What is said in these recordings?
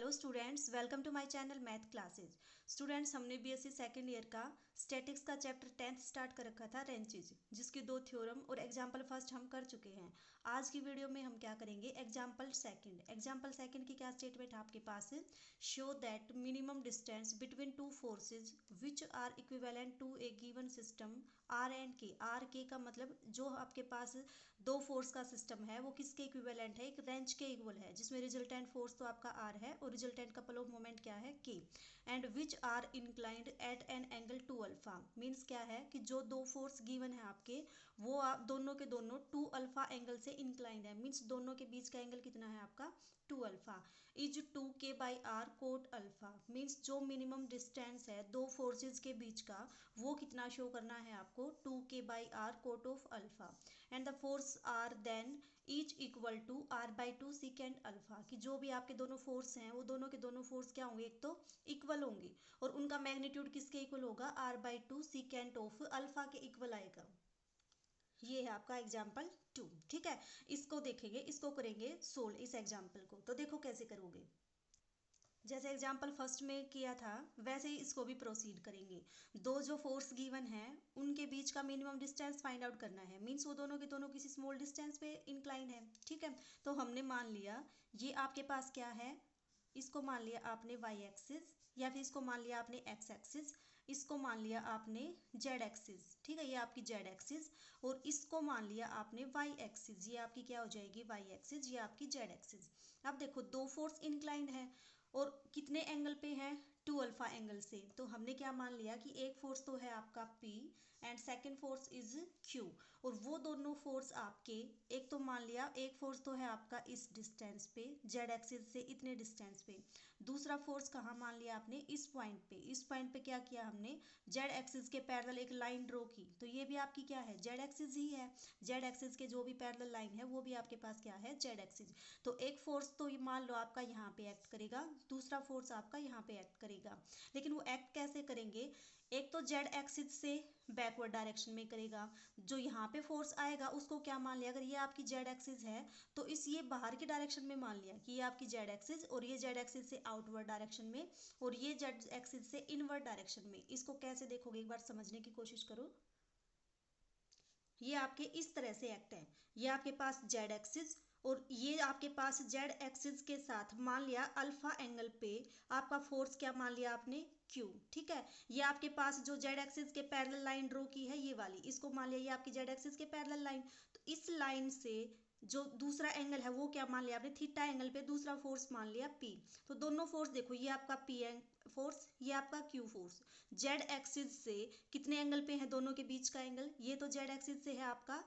Hello students, welcome to my channel math classes. Students, हमने BSc second year का statics का chapter 10th start कर रखा था, रेंचेज, जिसके 2 थ्योरम और एग्जाम्पल फर्स्ट हम कर चुके हैं। आज की वीडियो में हम क्या करेंगे, एग्जाम्पल सेकंड। एग्जाम्पल सेकंड की क्या स्टेटमेंट आपके पास है, show that minimum distance between two forces which are equivalent to a given system R and K. R K का मतलब जो आपके पास दो फोर्स का सिस्टम है वो किसके इक्विवेलेंट है, एक रेंज के इक्वल है, जिसमें रिजल्टेंट फोर्स तो आपका आर है और रिजल्टेंट कपल ऑफ मोमेंट क्या है, K, and which are inclined at an angle two alpha. Means क्या है कि जो दो फोर्स गिवन है आपके, वो आप दोनों के दोनों टू अल्फा एंगल से इंक्लाइंड है। मीन्स दोनों के बीच का एंगल कितना है आपका, two alpha. Is two K by R cot alpha. Means जो मिनिमम डिस्टेंस है दो फोर्सेज के बीच का, वो कितना शो करना है आपको, two K by R cot of alpha. And the force are then each equal to R by two secant alpha. कि जो भी आपके दोनों फोर्स हैं वो दोनों के दोनों फोर्स क्या होंगे, एक तो इक्वल होंगे और उनका मैग्नीट्यूड किसके इक्वल होगा, R by two secant of alpha के इक्वल आएगा। ये है आपका एग्जाम्पल 2। ठीक है, इसको देखेंगे, इसको करेंगे सोल्व इस एग्जाम्पल को। तो देखो कैसे करोगे, जैसे एग्जाम्पल फर्स्ट में किया था वैसे ही इसको भी प्रोसीड करेंगे। दो जो फोर्स गिवन है उनके बीच का मिनिमम डिस्टेंस फाइंड आउट करना है। मीन्स वो दोनों के दोनों किसी स्मॉल डिस्टेंस पे इंक्लाइन है। ठीक है, तो हमने मान लिया ये आपके पास क्या है, इसको मान लिया आपने वाई एक्सिस, या फिर इसको मान लिया आपने एक्स एक्सिस, इसको मान लिया आपने जेड एक्सिस। ठीक है, ये आपकी जेड एक्सिस, और इसको मान लिया आपने वाई एक्सिस, ये आपकी क्या हो जाएगी, वाई एक्सिस, ये आपकी जेड एक्सिस। अब देखो दो फोर्स इंक्लाइंड है और कितने एंगल पे है, टू अल्फा एंगल से। तो हमने क्या मान लिया कि एक फोर्स तो है आपका P and second force is Q, और वो दोनों फोर्स आपके, एक तो मान लिया एक फोर्स तो है आपका इस डिस्टेंस पे, जेड एक्सिस से इतने डिस्टेंस पे, दूसरा फोर्स कहाँ मान लिया आपने, इस पॉइंट पे। इस पॉइंट पे क्या किया हमने, जेड एक्सिस के पैरेलल एक लाइन ड्रॉ की। तो ये भी आपकी क्या है, जेड एक्सिस ही है। जेड एक्सिस के जो भी पैरेलल लाइन है वो भी आपके पास क्या है, जेड एक्सिस। तो एक फोर्स तो ये मान लो आपका यहाँ पे एक्ट करेगा, दूसरा फोर्स आपका यहाँ पे एक्ट करेगा। लेकिन वो एक्ट कैसे करेंगे, एक तो जेड एक्सिस से बैकवर्ड डायरेक्शन में करेगा। जो यहाँ पे फोर्स आएगा उसको क्या मान लिया, अगर ये आपकी जेड एक्सिस है तो इस ये बाहर की डायरेक्शन में मान लिया कि ये आपकी जेड एक्सिस, और ये जेड एक्सिस से आउटवर्ड डायरेक्शन में, और ये जेड एक्सिस से इनवर्ड डायरेक्शन में। इसको कैसे देखोगे एक बार समझने की कोशिश करो। ये आपके इस तरह से एक्ट है, ये आपके पास जेड एक्सिस और ये आपके पास जेड एक्सिस के साथ मान लिया अल्फा एंगल पे आपका फोर्स क्या मान लिया आपने, क्यू। ठीक है, ये आपके पास जो जेड एक्सिस के पैरेलल लाइन ड्रॉ की है ये वाली, इसको मान लिया ये आपकी जेड एक्सिस के पैरेलल लाइन। तो इस लाइन से जो दूसरा एंगल है वो क्या मान लिया आपने, थीटा एंगल पे दूसरा फोर्स मान लिया पी। तो दोनों फोर्स देखो, ये आपका पी फोर्स, ये आपका क्यू फोर्स। जेड एक्सिस से कितने एंगल पे है दोनों के बीच का एंगल, ये तो जेड एक्सिस से है आपका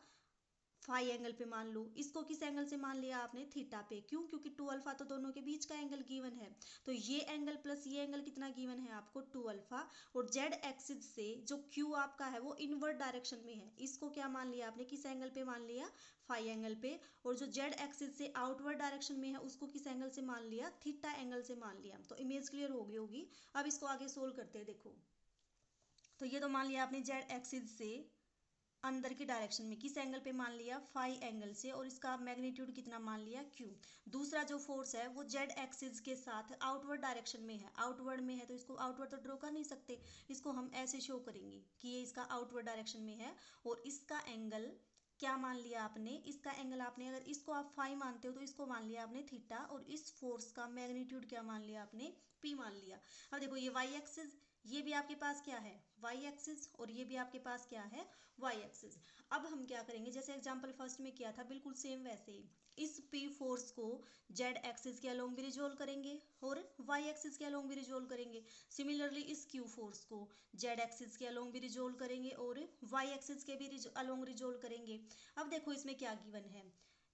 फाई एंगल पे मान लो, इसको किस एंगल से मान लिया आपने, थीटा पे। क्यों, क्योंकि टू अल्फा तो दोनों के बीच का एंगल गिवन है। तो ये एंगल प्लस ये एंगल कितना गिवन है आपको, टू अल्फा। और जेड एक्सिस से जो क्यू आपका है वो इनवर्ड डायरेक्शन में है, इसको क्या मान लिया आपने, किस एंगल पे मान लिया, फाई एंगल पे। और जो जेड एक्सिस से आउटवर्ड डायरेक्शन में है उसको किस एंगल से मान लिया, थीटा एंगल से मान लिया। तो इमेज क्लियर हो गई होगी। अब इसको आगे सोल्व करते हैं। देखो, तो ये तो मान लिया आपने जेड एक्सिस से अंदर की डायरेक्शन में किस एंगल पे मान लिया, फाई एंगल से, और इसका मैग्नीट्यूड कितना मान लिया, क्यू। दूसरा जो फोर्स है वो जेड एक्सिस के साथ आउटवर्ड डायरेक्शन में है। आउटवर्ड में है तो इसको आउटवर्ड तो ड्रॉ कर नहीं सकते, इसको हम ऐसे शो करेंगे कि ये इसका आउटवर्ड डायरेक्शन में है। और इसका एंगल क्या मान लिया आपने, इसका एंगल आपने, अगर इसको आप फाई मानते हो तो इसको मान लिया आपने थीटा, और इस फोर्स का मैग्नीट्यूड क्या मान लिया आपने, पी मान लिया। अब देखो ये वाई एक्सिस, ये भी आपके पास क्या है, वाई एक्सिस, और ये भी आपके पास क्या है, वाई एक्सिस। अब हम क्या करेंगे, जैसे एग्जांपल फर्स्ट में किया था बिल्कुल सेम वैसे ही इस पी फोर्स को जेड एक्सिस के अलोंग भी रिजोल्व करेंगे और वाई एक्सिस के अलोंग भी रिजोल्व करेंगे। सिमिलरली इस क्यू फोर्स को जेड एक्सिस के अलोंग भी रिजोल्व करेंगे और वाई एक्सिस के भी अलोंग रिजोल्व करेंगे। अब देखो इसमें क्या गिवन है,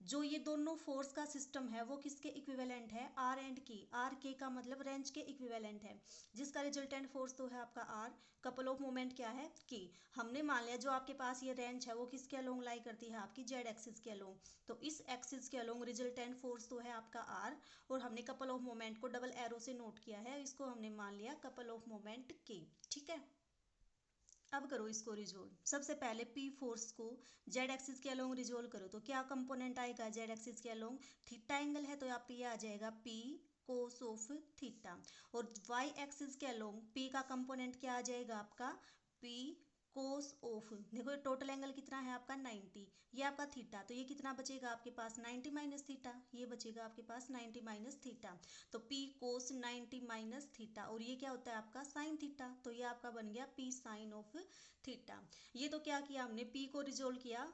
जो ये दोनों फोर्स का सिस्टम है वो किसके इक्विवेलेंट है, are and K. R K का मतलब रेंज के इक्विवेलेंट है, जिसका रिजल्टेंट फोर्स तो है आपका आर, कपल ऑफ मोमेंट क्या है, के। हमने मान लिया जो आपके पास ये रेंज है वो किसके अलोंग लाई करती है, आपकी जेड एक्सिस के अलोंग। तो इस एक्सिस के अलोंग रिजल्टेंट फोर्स तो है आपका आर, और हमने कपल ऑफ मोमेंट को डबल एरो से नोट किया है, इसको हमने मान लिया कपल ऑफ मोमेंट के। ठीक है, अब करो इसको रिजोल्व। सबसे पहले पी फोर्स को जेड एक्सिस के अलोंग रिजोल्व करो तो क्या कंपोनेंट आएगा जेड एक्सिस के अलोंग, थीटा एंगल है तो आपका ये आ जाएगा पी कोस ऑफ थीटा। और वाई एक्सिस के अलोंग पी का कंपोनेंट क्या आ जाएगा आपका, पी कोस ऑफ, देखो टोटल एंगल कितना है आपका 90, ये आपका थीटा, तो ये कितना बचेगा आपके पास 90 माइनस थीटा, ये बचेगा आपके पास 90 माइनस थीटा। तो पी कोस 90 माइनस थीटा, और ये क्या होता है आपका साइन थीटा, तो ये आपका बन गया पी साइन ऑफ थीटा। ये तो क्या किया हमने, पी को रिजोल्व किया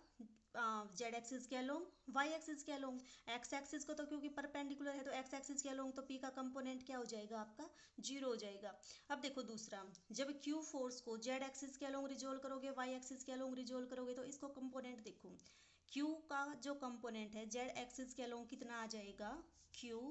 जेड एक्सिस के अलोंग, वाई एक्सिस के अलोंग, एक्स एक्सिस को तो क्योंकि परपेंडिकुलर है तो एक्स एक्सिस के अलोंग, तो पी का कंपोनेंट क्या हो जाएगा आपका 0 हो जाएगा। अब देखो दूसरा, जब क्यू फोर्स को जेड एक्सिस के अलोंग रिजोल्व करोगे, वाई एक्सिस के अलोंग रिजोल्व करोगे, तो इसको कंपोनेंट देखो, क्यू का जो कंपोनेंट है जेड एक्सिस के अलोंग कितना आ जाएगा, क्यू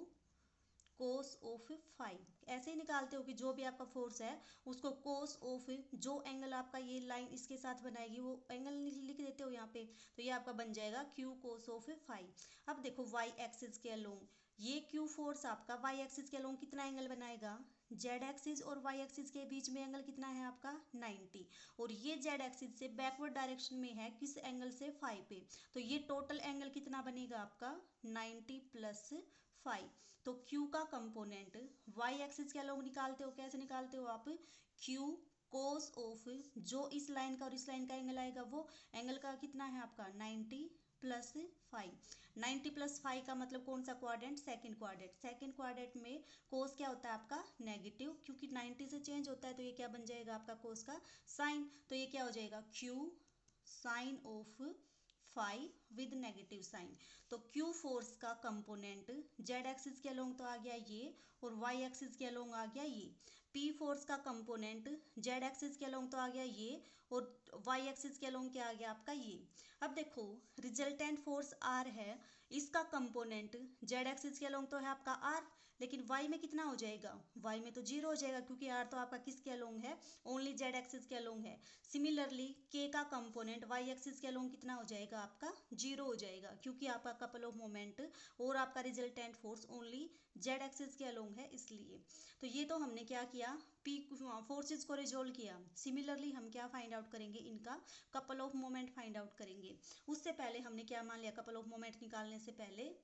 कोस ऑफ फाइव। ऐसे ही निकालते हो कि जो भी आपका फोर्स है उसको कोस ऑफ, जो एंगल आपका ये लाइन इसके साथ बनाएगी वो एंगल लिख देते हो यहाँ पे, तो ये आपका बन जाएगा क्यू कोस ऑफ फाइव। अब देखो वाई एक्सिस के अलोंग, ये क्यू फोर्स आपका वाई एक्सिस के अलोंग कितना एंगल बनाएगा, जेड एक्सिस और वाई एक्सिस के बीच में एंगल कितना है आपका 90, और ये जेड एक्सिस से बैकवर्ड डायरेक्शन में है किस एंगल से 5 पे, तो ये टोटल एंगल कितना बनेगा आपका 90 प्लस 5। तो Q का कंपोनेंट y एक्सिस के अलोंग निकालते हो, कैसे निकालते हो आप, Q कोस ऑफ, जो इस लाइन का और इस लाइन का एंगल आएगा वो एंगल का कितना है आपका 90 प्लस 5। 90 प्लस 5 का मतलब कौन सा quadrant, second quadrant. Second quadrant में कोस क्या होता है आपका नेगेटिव, क्योंकि 90 से चेंज होता है, तो ये क्या बन जाएगा आपका कोस का साइन, तो ये क्या हो जाएगा Q sine of 5 with negative sine. तो Q फोर्स का कंपोनेंट जेड एक्सिस के अलोंग तो आ गया ये, और वाई एक्सिस के अलोंग आ गया ये। P फोर्स का कंपोनेंट जेड एक्सिस के अलोंग तो आ गया ये, और वाई एक्सिस के अलोंग क्या आ गया आपका ये। अब देखो रिजल्टेंट फोर्स R है, इसका कंपोनेंट जेड एक्सिस के अलोंग तो है आपका R, लेकिन y में कितना हो जाएगा, y में तो 0 हो जाएगा, क्योंकि r तो आपका किसके अलोंग है, ओनली जेड एक्सिस के अलोंग है। सिमिलरली k का कंपोनेंट y एक्सिस के अलोंग कितना हो जाएगा आपका 0 हो जाएगा, क्योंकि आपका कपल ऑफ मोमेंट और आपका resultant force only Z axis के अलोंग है इसलिए। तो ये तो हमने क्या किया, p फोर्सेस को रिजोल्व किया। सिमिलरली हम क्या फाइंड आउट करेंगे, इनका couple of moment find out करेंगे। उससे पहले हमने क्या मान लिया, कपल ऑफ मोमेंट निकालने से पहले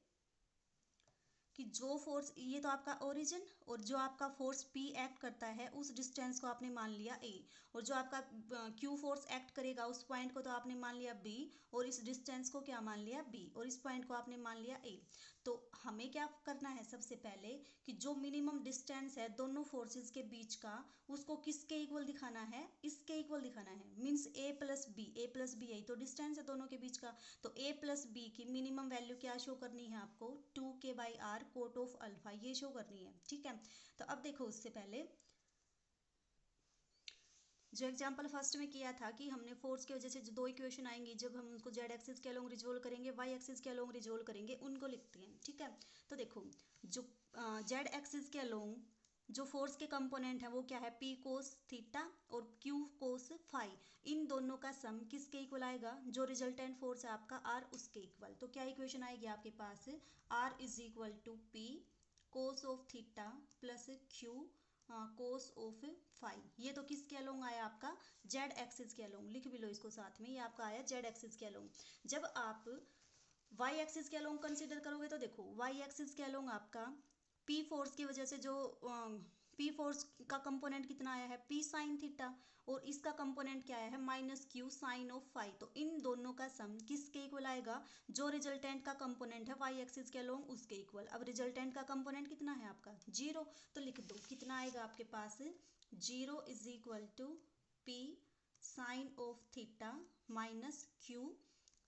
कि जो फोर्स, ये तो आपका ओरिजिन, और जो आपका फोर्स P एक्ट करता है उस डिस्टेंस को आपने मान लिया A, और जो आपका Q फोर्स एक्ट करेगा उस पॉइंट को तो आपने मान लिया B, और इस डिस्टेंस को क्या मान लिया B, और इस पॉइंट को आपने मान लिया A। तो हमें क्या करना है सबसे पहले कि जो मिनिमम डिस्टेंस है दोनों फोर्सेस के बीच का, उसको किसके इक्वल दिखाना है, इसके इक्वल दिखाना है, मीन्स A प्लस बी, यही तो डिस्टेंस है दोनों के बीच का। तो A प्लस बी की मिनिमम वैल्यू क्या शो करनी है आपको, 2k/r कोट ऑफ अल्फा, ये शो करनी है, ठीक है। तो अब देखो उससे पहले जो एग्जांपल फर्स्ट में किया था कि हमने फोर्स की वजह से जो दो इक्वेशन आएंगी, जब हम उनको जेड एक्सिस के अलोंग रिजोल्व करेंगे, वाई एक्सिस के अलोंग रिजोल्व करेंगे, उनको लिखते हैं, ठीक है। तो देखो जो जेड एक्सिस के अलोंग जो फोर्स के कंपोनेंट है वो क्या है, पी कोस थीटा और क्यू कोस फाई, इन दोनों का सम किसके इक्वल आएगा, जो रिजल्टेंट फोर्स है आपका आर उसके इक्वल। तो क्या इक्वेशन आएगी आपके पास, R is equal to P cos of theta plus Q cos of five. ये तो किसके अलोंग आया आपका, जेड एक्सिस के अलोंग, लिख भी लो इसको साथ में, ये आपका आया जेड एक्सिस के अलोंग। जब आप वाई एक्सिस के अलोंग कंसीडर करोगे तो देखो वाई एक्सिस के अलोंग आपका पी फोर्स की वजह से जो पी फोर्स का कंपोनेंट कितना आया है, पी साइन थीटा, और इसका कंपोनेंट क्या आया है minus Q sine of five. तो इन दोनों का सम किसके इक्वल आएगा, जो रिजल्टेंट का कंपोनेंट है वाई एक्सिस के अलोंग उसके इक्वल। अब रिजल्टेंट का कंपोनेंट कितना है आपका 0, तो लिख दो कितना आएगा आपके पास, 0 is equal to P sine of theta minus Q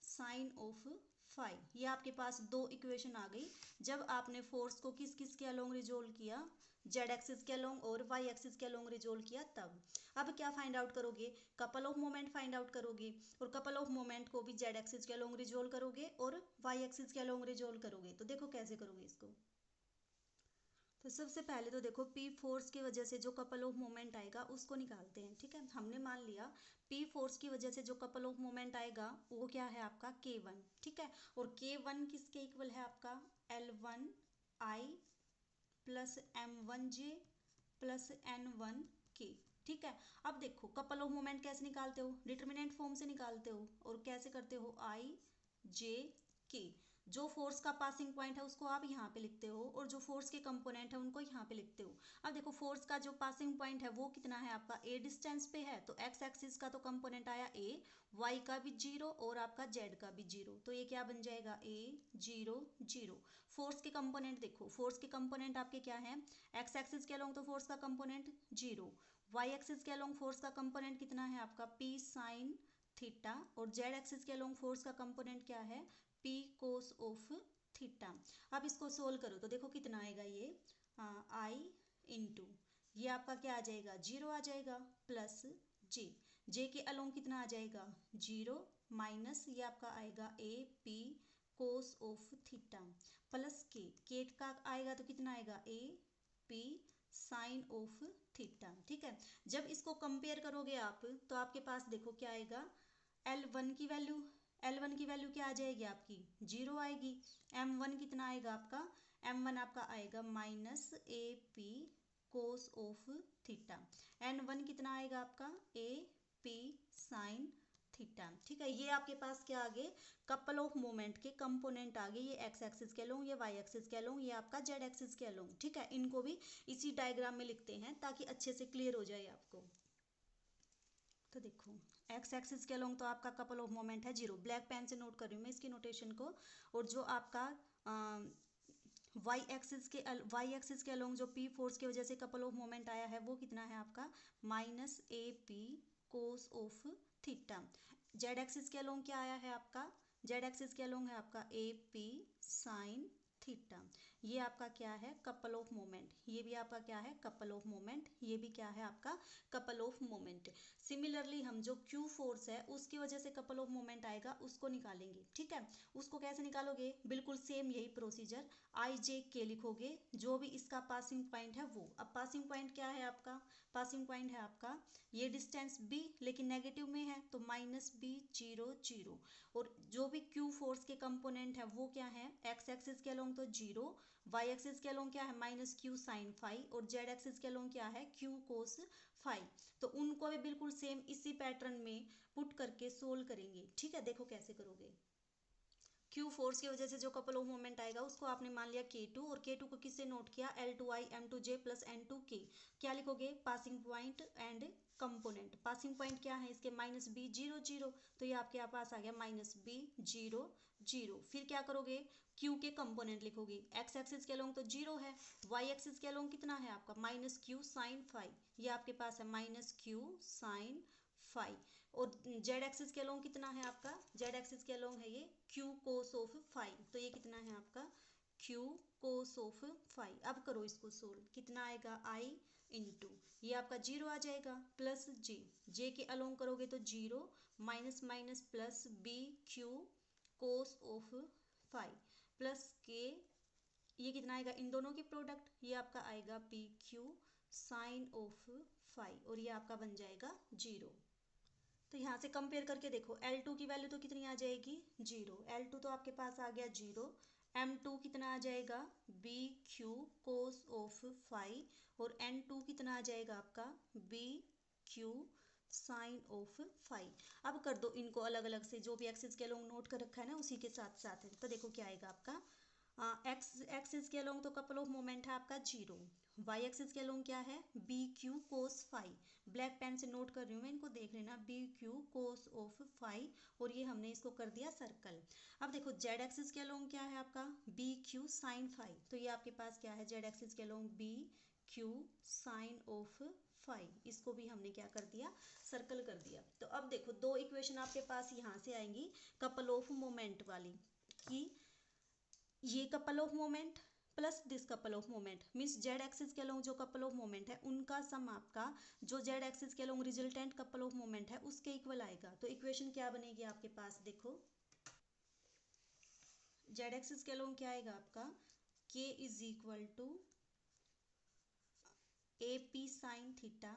sine of five. ये आपके पास दो इक्वेशन आ गई जब आपने फोर्स को किस किस के अलोंग रिजोल्व किया, जेड एक्सिस के अलोंग और वाई एक्सिस के अलोंग रिजोल्व किया तब। अब क्या फाइंड आउट करोगे, couple of moment find out करोगे, और कपल ऑफ मोमेंट को भी जेड एक्सिस के अलोंग रिजोल्व करोगे और वाई एक्सिस के अलोंग रिजोल्व करोगे। तो देखो कैसे करोगे इसको। तो सबसे पहले तो देखो पी फोर्स की वजह से जो कपल ऑफ मोमेंट आएगा उसको निकालते हैं, ठीक है। हमने मान लिया पी फोर्स की वजह से जो कपल ऑफ मोमेंट आएगा वो क्या है आपका K1, ठीक है। और K1 किसके इक्वल है आपका L1I plus M1J plus N1K, ठीक है। अब देखो कपल ऑफ मोमेंट कैसे निकालते हो, डिटरमिनेंट फॉर्म से निकालते हो, और कैसे करते हो I J K। जो फोर्स का पासिंग पॉइंट है उसको आप यहाँ पे लिखते हो और जो फोर्स के कंपोनेंट है उनको यहाँ पे लिखते हो। अब देखो फोर्स का जो पासिंग पॉइंट है वो कितना है आपका, a डिस्टेंस पे है, तो x एक्सिस का तो कंपोनेंट आया a, y का भी 0 और आपका z का भी 0, तो ये क्या बन जाएगा a 0 0। फोर्स के कंपोनेंट देखो, फोर्स के कंपोनेंट आपके क्या है, x एक्सिस के अलोंग तो फोर्स का कंपोनेंट 0, y एक्सिस के अलोंग फोर्स का कंपोनेंट कितना है आपका p साइन थीटा, और z एक्सिस के अलोंग फोर्स का कंपोनेंट क्या है p कोस ऑफ थीटा। अब इसको सोल्व करो तो देखो कितना आएगा ये आई इंटू ये आपका क्या आ जाएगा 0 आ जाएगा, प्लस जे के अलोंग कितना आ जाएगा 0, माइनस ये आपका आएगा A P cos of theta, plus K का आएगा तो कितना आएगा A P sine of theta. ठीक है, जब इसको कंपेयर करोगे आप तो आपके पास देखो क्या आएगा, L1 की वैल्यू, L1 की वैल्यू क्या आ जाएगी आपकी 0 आएगी, M1 कितना आएगा आपका, M1 आपका आएगा minus A P cos of theta, N1 कितना आएगा आपका ए पी साइन थीटा। ठीक है, ये आपके पास क्या आ गए, कपल ऑफ मोमेंट के कंपोनेंट आ गए, ये एक्स एक्सिस के अलोंग, ये वाई एक्सिस के अलोंग, ये आपका जेड एक्सिस के अलोंग। ठीक है, इनको भी इसी डायग्राम में लिखते हैं ताकि अच्छे से क्लियर हो जाए आपको। तो देखो एक्स एक्सिस के अलोंग तो आपका कपल ऑफ मोमेंट है 0, ब्लैक पेन से नोट कर रही हूँ मैं इसकी नोटेशन को, और जो आपका वाई एक्सिस के अलोंग जो पी फोर्स की वजह से कपल ऑफ मोमेंट आया है वो कितना है आपका minus A P cos of theta. Z axis के अलोंग क्या आया है आपका, जेड एक्सिस के अलोंग है आपका ए पी साइन थीटा। ये आपका क्या है कपल ऑफ मोमेंट, ये भी आपका क्या है कपल ऑफ मोमेंट, ये भी क्या है आपका कपल ऑफ मोमेंट। सिमिलरली हम जो क्यू फोर्स है उसकी वजह से कपल ऑफ मोमेंट आएगा उसको निकालेंगे। ठीक है, उसको कैसे निकालोगे, बिल्कुल सेम यही प्रोसीजर, आई जे के लिखोगे, जो भी इसका पासिंग पॉइंट है वो। अब पासिंग पॉइंट क्या है आपका, पासिंग पॉइंट है आपका ये डिस्टेंस b, लेकिन नेगेटिव में है तो माइनस बी 0 0, और जो भी q फोर्स के कंपोनेंट है वो क्या है, x एक्सिस के अलोंग तो 0, y एक्सिस के अलोंग क्या है माइनस क्यू साइन फाइव, और z एक्सिस के अलोंग क्या है q कोस फाइव। तो उनको भी बिल्कुल सेम इसी पैटर्न में पुट करके सोल्व करेंगे। ठीक है, देखो कैसे करोगे, क्यू फोर्स की वजह से जो कपल ऑफ मोमेंट आएगा उसको आपने मान लिया K2, और K2 को किससे नोट किया L2I M2J प्लस N2K। क्या लिखोगे, passing point and component. Passing point क्या है इसके माइनस बी 0 0, तो ये आपके पास आ गया माइनस बी 0 0। फिर क्या करोगे, क्यू के कंपोनेंट लिखोगे, एक्स एक्सिस के अलोंग तो 0 है, वाई एक्सिस के अलोंग कितना है आपका माइनस क्यू साइन फाइव, ये आपके पास है माइनस क्यू साइन फाइव, और जेड एक्सिस के अलोंग कितना है आपका, जेड एक्सिस के अलोंग है ये क्यू कोस ऑफ फाइव, तो ये कितना है आपका क्यू कोस ऑफ फाइव। अब करो इसको सोल्व, कितना आएगा आई इंटू ये आपका 0 आ जाएगा, प्लस जे के अलोंग करोगे तो 0, minus minus plus B Q cos of five, plus K, ये कितना आएगा इन दोनों की प्रोडक्ट, ये आपका आएगा P Q sine of five, और ये आपका बन जाएगा 0। तो यहाँ से कंपेयर करके देखो L2 की वैल्यू तो कितनी आ जाएगी 0, L2 तो आपके पास आ गया 0, M2 कितना आ जाएगा B Q cos of five, और N2 कितना आ जाएगा आपका B Q sine of five. अब कर दो इनको अलग अलग से, जो भी एक्सिस के अलोंग नोट कर रखा है ना उसी के साथ साथ है, तो देखो क्या आएगा आपका, एक्स एक्सिस के अलोंग तो कपल ऑफ मोमेंट है आपका 0, वाई एक्सिस के अलोंग क्या है B Q cos five, black pen से नोट कर रही हूँ मैं, इनको देख लेना, B Q cos of five, और ये हमने इसको कर दिया सर्कल। अब देखो जेड एक्सिस के अलोंग क्या है आपका बी क्यू साइन फाइव, तो ये आपके पास क्या है जेड एक्सिस के along B Q sine of five, इसको भी हमने क्या कर दिया सर्कल कर दिया। तो अब देखो दो इक्वेशन आपके पास यहाँ से आएंगी कपल ऑफ मोमेंट वाली, कि ये couple of moment plus this couple of moment means Z axis के अलोंग जो कपल ऑफ मोमेंट है उनका सम आपका जो जेड एक्सिस के along resultant couple of moment है उसके इक्वल आएगा। तो इक्वेशन क्या बनेगी आपके पास, देखो जेड एक्सिस के अलोंग क्या आएगा आपका k is equal to A P sine theta,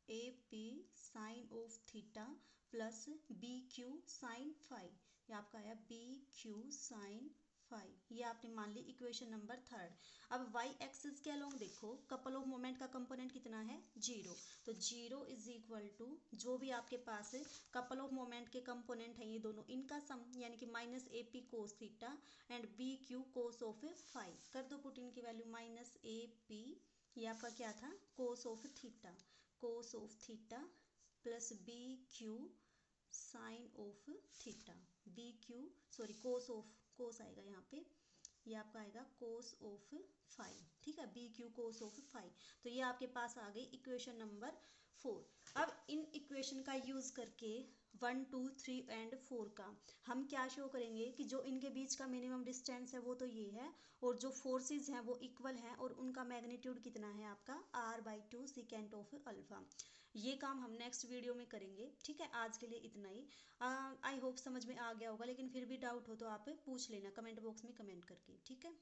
A P sine of theta plus B Q sine five, ये आपका आया बी क्यू साइन 5। ये आपने मान ली इक्वेशन नंबर थर्ड। अब वाई एक्सिस के अलोंग देखो, कपल ऑफ मोमेंट का कंपोनेंट कितना है, 0। तो 0 इज इक्वल टू जो भी आपके पास है कपल ऑफ मोमेंट के कंपोनेंट हैं ये दोनों, इनका सम, यानी कि minus A P cos theta and B Q cos of 5। कर दो पुट इनकी वैल्यू, माइनस ए पी, ये आपका क्या था, cos of theta, cos of theta plus B Q sine of theta, B Q sorry cos of, cos आएगा यहाँ पे, ये आपका आएगा कोस ऑफ 5। ठीक है, बी क्यू कोस ऑफ 5। तो ये आपके पास आ गई इक्वेशन नंबर 4। अब इन इक्वेशन का यूज़ करके 1 2 3 एंड 4 का हम क्या शो करेंगे कि जो इनके बीच का मिनिमम डिस्टेंस है वो तो ये है, और जो फोर्सेस हैं वो इक्वल हैं, और उनका मैग्नीट्यूड कितना है आपका r/2 सेकेंट ऑफ अल्फा। ये काम हम नेक्स्ट वीडियो में करेंगे। ठीक है, आज के लिए इतना ही। आई होप समझ में आ गया होगा, लेकिन फिर भी डाउट हो तो आप पूछ लेना कमेंट बॉक्स में कमेंट करके। ठीक है।